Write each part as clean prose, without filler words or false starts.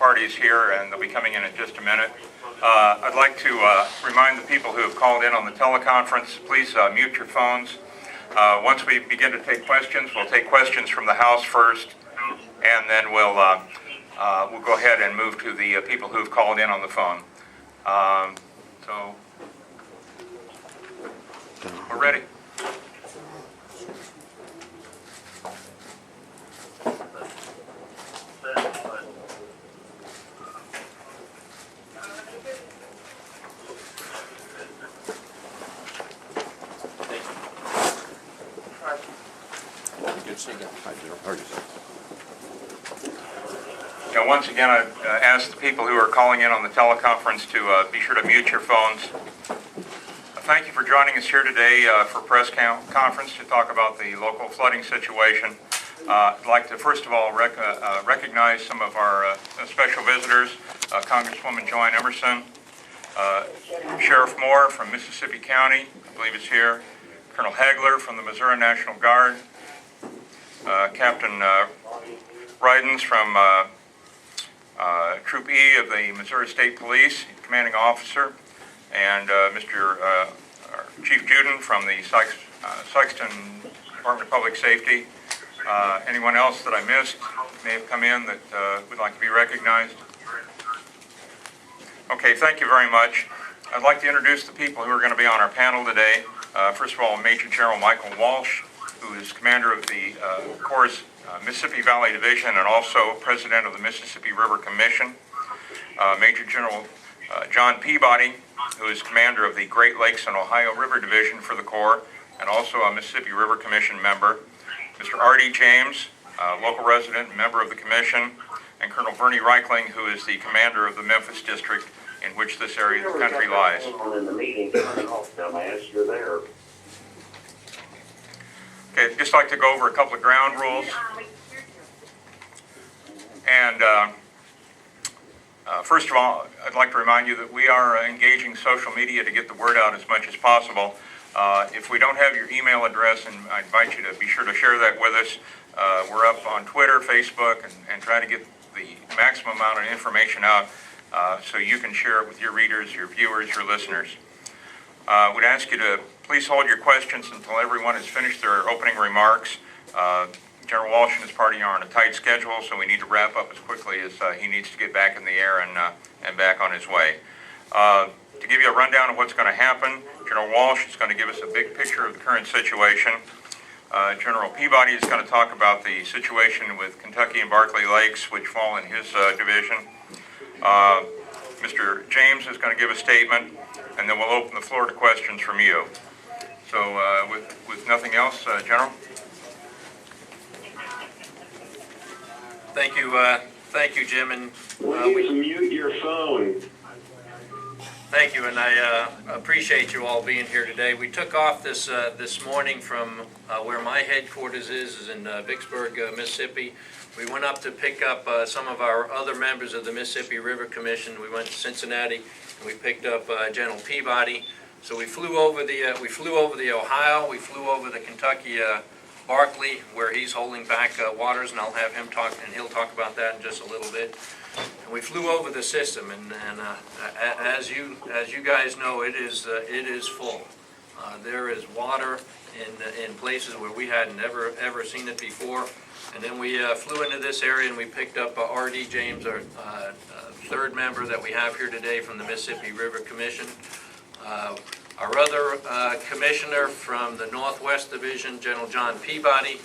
parties here, and they'll be coming in just a minute. I'd like to remind the people who have called in on the teleconference, please mute your phones. Once we begin to take questions, we'll take questions from the House first, and then we'll go ahead and move to the people who have called in on the phone. So we're ready. Now, once again, I ask the people who are calling in on the teleconference to be sure to mute your phones. Thank you for joining us here today for a press conference to talk about the local flooding situation. I'd like to first of all recognize some of our special visitors, Congresswoman Joanne Emerson, Sheriff Moore from Mississippi County, I believe is here, Colonel Hagler from the Missouri National Guard, Captain Rydens from Troop E of the Missouri State Police, commanding officer, and Mr. Chief Juden from the Sykeston Department of Public Safety. Anyone else that I missed may have come in that would like to be recognized? Okay, thank you very much. I'd like to introduce the people who are going to be on our panel today. First of all, Major General Michael Walsh, who is commander of the Corps' Mississippi Valley Division and also president of the Mississippi River Commission. Major General John Peabody, who is commander of the Great Lakes and Ohio River Division for the Corps and also a Mississippi River Commission member. Mr. R.D. James, local resident and member of the Commission, and Colonel Bernie Reichling, who is the commander of the Memphis District in which this area of the country lies. Okay, I'd just like to go over a couple of ground rules. And first of all, I'd like to remind you that we are engaging social media to get the word out as much as possible. If we don't have your email address, and I invite you to be sure to share that with us. We're up on Twitter, Facebook, and try to get the maximum amount of information out so you can share it with your readers, your viewers, your listeners. We'd ask you to please hold your questions until everyone has finished their opening remarks. General Walsh and his party are on a tight schedule, so we need to wrap up as quickly as he needs to get back in the air and back on his way. To give you a rundown of what's going to happen, General Walsh is going to give us a big picture of the current situation. General Peabody is going to talk about the situation with Kentucky and Barkley Lakes, which fall in his division. Mr. James is going to give a statement, and then we'll open the floor to questions from you. So with nothing else, General? Thank you, Jim. And please mute your phone. Thank you, and I appreciate you all being here today. We took off this morning from where my headquarters is in Vicksburg, Mississippi. We went up to pick up some of our other members of the Mississippi River Commission. We went to Cincinnati and we picked up General Peabody. So we flew over the Ohio. We flew over the Kentucky Barkley, where he's holding back waters, and I'll have him talk, and he'll talk about that in just a little bit. And we flew over the system, and as you guys know, it is full. There is water in places where we hadn't ever seen it before. And then we flew into this area, and we picked up R.D. James, our third member that we have here today from the Mississippi River Commission. Our other commissioner from the Northwest Division, General John Peabody,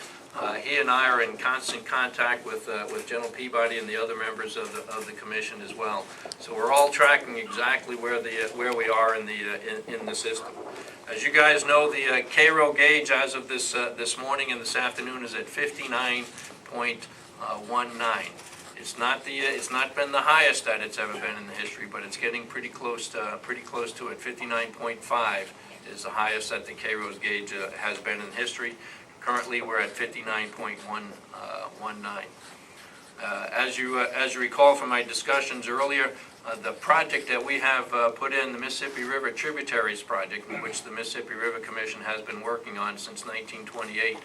he and I are in constant contact with General Peabody and the other members of the commission as well. So we're all tracking exactly where we are in the system. As you guys know, the Cairo gauge as of this morning and this afternoon is at 59.19. It's not been the highest that it's ever been in the history, but it's getting pretty close to it. 59.5 is the highest that the Cairo's gauge has been in history. Currently, we're at 59.19. As you recall from my discussions earlier, the project that we have put in, the Mississippi River Tributaries Project, which the Mississippi River Commission has been working on since 1928.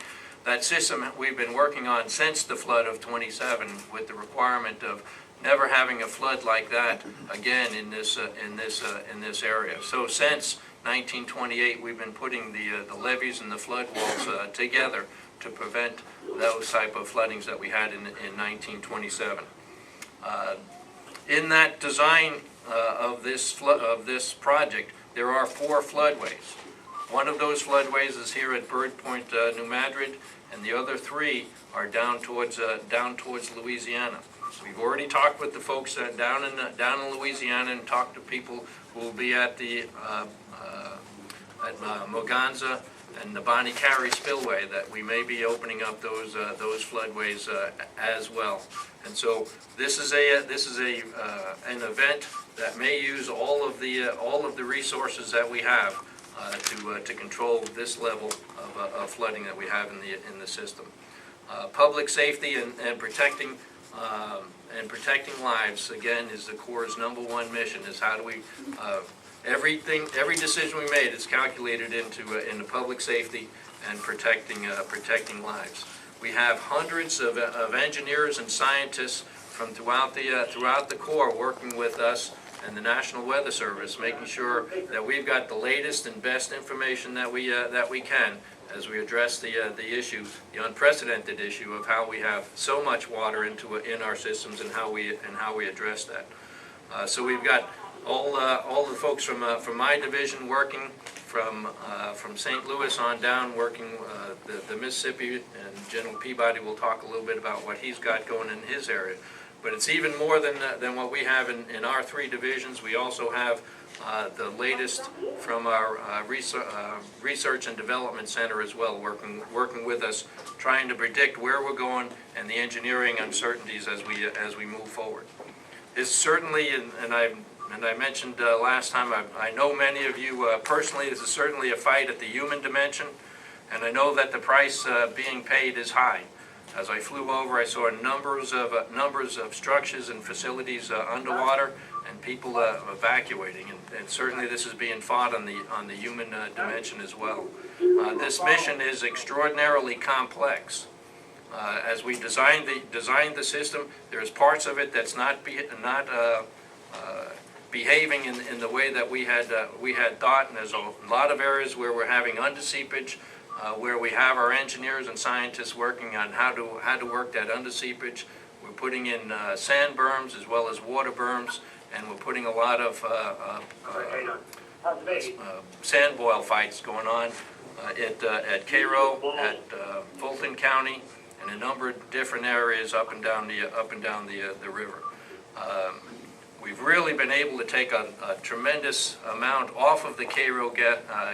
That system we've been working on since the flood of 27, with the requirement of never having a flood like that again in this area. So since 1928, we've been putting the levees and the flood walls together to prevent those type of floodings that we had in 1927. In that design of this project, there are 4 floodways. One of those floodways is here at Bird Point, New Madrid, and the other 3 are down towards Louisiana. So we've already talked with the folks down in Louisiana and talked to people who will be at the Moganza and the Bonnie Carey spillway, that we may be opening up those floodways as well. And so this is an event that may use all of the resources that we have to control this level of flooding that we have in the system. Public safety and protecting lives, again, is the Corps' #1 mission. Is how do we every decision we made is calculated into public safety and protecting lives. We have hundreds of engineers and scientists from throughout the Corps working with us and the National Weather Service, making sure that we've got the latest and best information that we can as we address the issue, the unprecedented issue of how we have so much water in our systems and how we address that. So we've got all the folks from my division working from St. Louis on down, working the Mississippi, and General Peabody will talk a little bit about what he's got going in his area. But it's even more than what we have in our 3 divisions. We also have the latest from our Research and Development Center as well, working with us, trying to predict where we're going and the engineering uncertainties as we move forward. It's certainly, and I mentioned last time, I know many of you personally, this is certainly a fight at the human dimension, and I know that the price being paid is high. As I flew over, I saw numbers of structures and facilities underwater, and people evacuating, and certainly this is being fought on the human dimension as well. This mission is extraordinarily complex. As we designed the system, there's parts of it that's not behaving in the way that we had thought, and there's a lot of areas where we're having underseepage, where we have our engineers and scientists working on how to work that underseepage. We're putting in sand berms as well as water berms, and we're putting a lot of sand boil fights going on at Cairo, at Fulton County, and a number of different areas up and down the river. We've really been able to take a tremendous amount off of the Cairo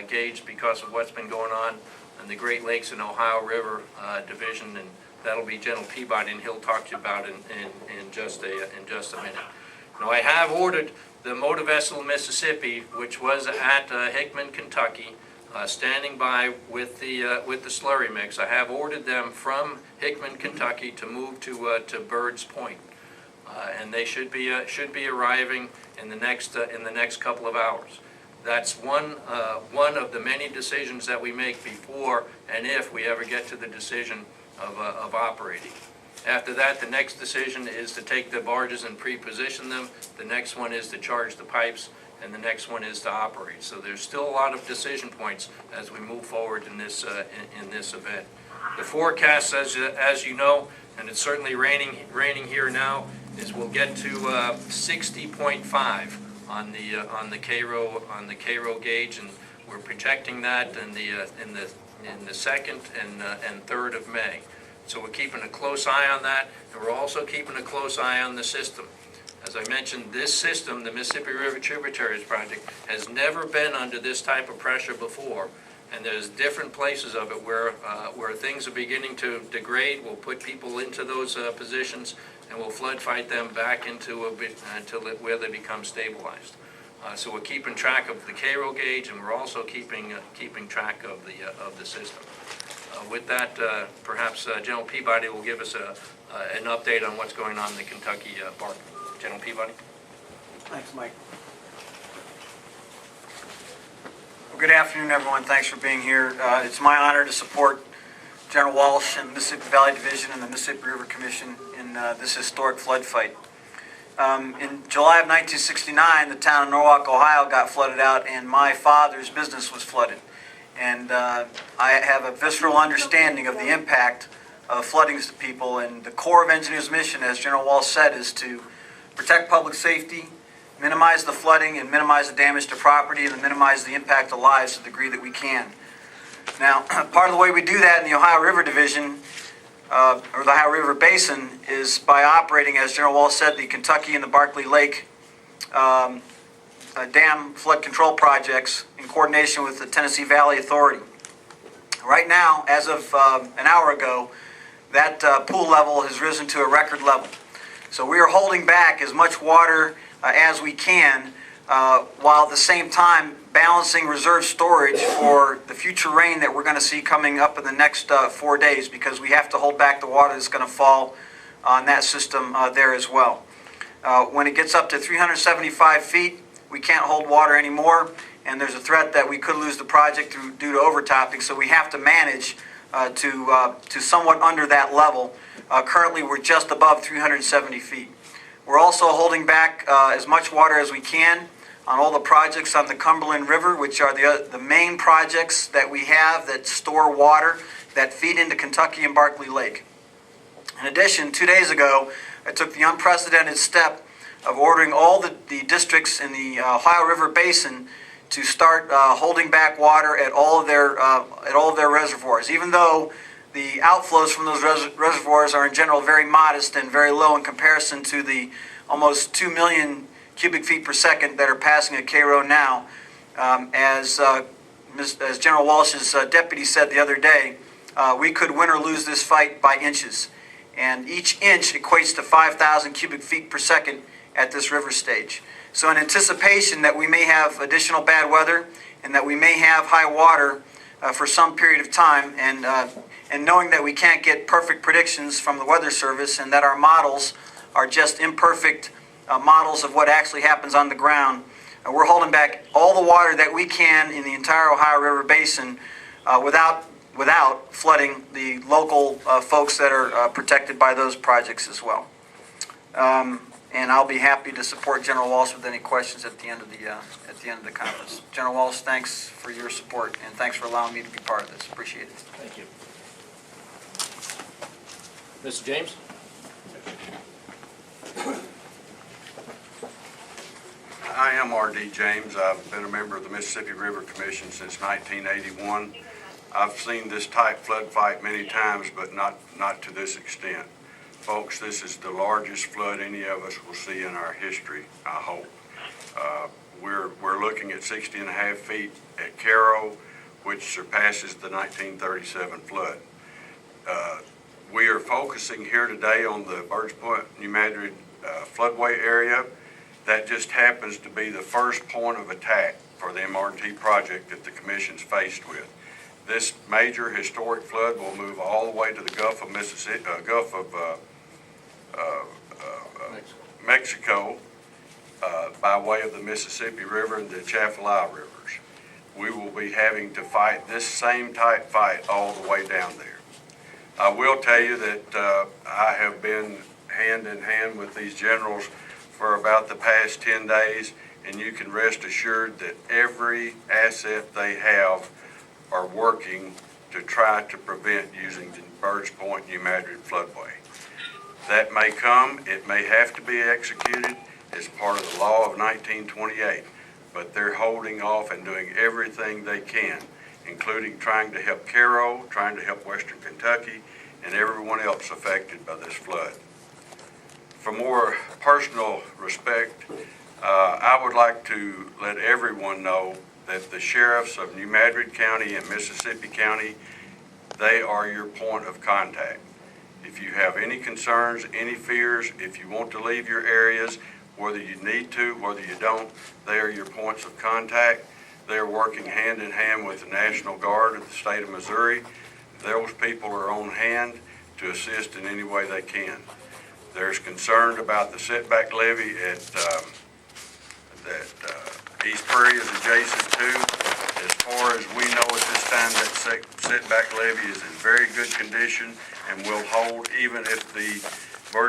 gauge because of what's been going on in the Great Lakes and Ohio River Division, and that'll be General Peabody, and he'll talk to you about it in just a minute. Now, I have ordered the motor vessel Mississippi, which was at Hickman, Kentucky, standing by with the slurry mix. I have ordered them from Hickman, Kentucky, to move to Bird's Point, and they should be arriving in the next couple of hours. That's one of the many decisions that we make before and if we ever get to the decision of operating. After that, the next decision is to take the barges and pre-position them. The next one is to charge the pipes, and the next one is to operate. So there's still a lot of decision points as we move forward in this event. The forecast, as you know, and it's certainly raining here now, is we'll get to 60.5 on the Cairo gauge, and we're projecting that in the 2nd and 3rd of May. So we're keeping a close eye on that, and we're also keeping a close eye on the system. As I mentioned, this system, the Mississippi River Tributaries Project, has never been under this type of pressure before, and there's different places of it where things are beginning to degrade. We'll put people into those positions, and we'll flood fight them back into where they become stabilized. So we're keeping track of the Cairo gauge, and we're also keeping track of the system. With that, perhaps General Peabody will give us an update on what's going on in the Kentucky park. General Peabody. Thanks, Mike. Well, good afternoon, everyone. Thanks for being here. It's my honor to support General Walsh and Mississippi Valley Division and the Mississippi River Commission in this historic flood fight. In July of 1969, the town of Norwalk, Ohio got flooded out, and my father's business was flooded. And I have a visceral understanding of the impact of floodings to people, and the Corps of Engineers' mission, as General Walsh said, is to protect public safety, minimize the flooding, and minimize the damage to property, and minimize the impact of lives to the degree that we can. Now, part of the way we do that in the Ohio River Division, or the Ohio River Basin, is by operating, as General Walsh said, the Kentucky and the Barkley Lake dam flood control projects in coordination with the Tennessee Valley Authority. Right now, as of an hour ago, that pool level has risen to a record level. So we are holding back as much water as we can, while at the same time balancing reserve storage for the future rain that we're going to see coming up in the next 4 days, because we have to hold back the water that's going to fall on that system there as well. When it gets up to 375 feet, we can't hold water anymore, and there's a threat that we could lose the project due to overtopping, so we have to manage to somewhat under that level. Currently, we're just above 370 feet. We're also holding back as much water as we can on all the projects on the Cumberland River, which are the main projects that we have that store water that feed into Kentucky and Barkley Lake. In addition, 2 days ago, I took the unprecedented step of ordering all the districts in the Ohio River Basin to start holding back water at all of their reservoirs, even though the outflows from those reservoirs are in general very modest and very low in comparison to the almost 2 million cubic feet per second that are passing at Cairo now. As General Walsh's deputy said the other day, we could win or lose this fight by inches, and each inch equates to 5,000 cubic feet per second at this river stage. So in anticipation that we may have additional bad weather and that we may have high water for some period of time, and knowing that we can't get perfect predictions from the Weather Service and that our models are just imperfect models of what actually happens on the ground, we're holding back all the water that we can in the entire Ohio River Basin without flooding the local folks that are protected by those projects as well. And I'll be happy to support General Walsh with any questions at the end of the conference. General Walsh, thanks for your support, and thanks for allowing me to be part of this. Appreciate it. Thank you. Mr. James? I am R.D. James. I've been a member of the Mississippi River Commission since 1981. I've seen this type flood fight many times, but not to this extent. Folks, this is the largest flood any of us will see in our history, I hope. We're looking at 60.5 feet at Cairo, which surpasses the 1937 flood. We are focusing here today on the Birds Point, New Madrid Floodway area. That just happens to be the first point of attack for the MRT project that the Commission's faced with. This major historic flood will move all the way to the Gulf of Mississippi, Mexico by way of the Mississippi River and the Atchafalaya rivers. We will be having to fight this same type fight all the way down there. I will tell you that I have been hand in hand with these generals for about the past 10 days, and you can rest assured that every asset they have are working to try to prevent using the Birds Point, New Madrid Floodway. That may come, it may have to be executed as part of the law of 1928, but they're holding off and doing everything they can, including trying to help Cairo, trying to help Western Kentucky, and everyone else affected by this flood. For more personal respect, I would like to let everyone know that the sheriffs of New Madrid County and Mississippi County, they are your point of contact. If you have any concerns, any fears, if you want to leave your areas, whether you need to, whether you don't, they are your points of contact. They are working hand in hand with the National Guard of the state of Missouri. Those people are on hand to assist in any way they can. There's concern about the setback levee that East Prairie is adjacent to. As far as we know at this time, that setback levee is in very good condition and will hold even if the Virgin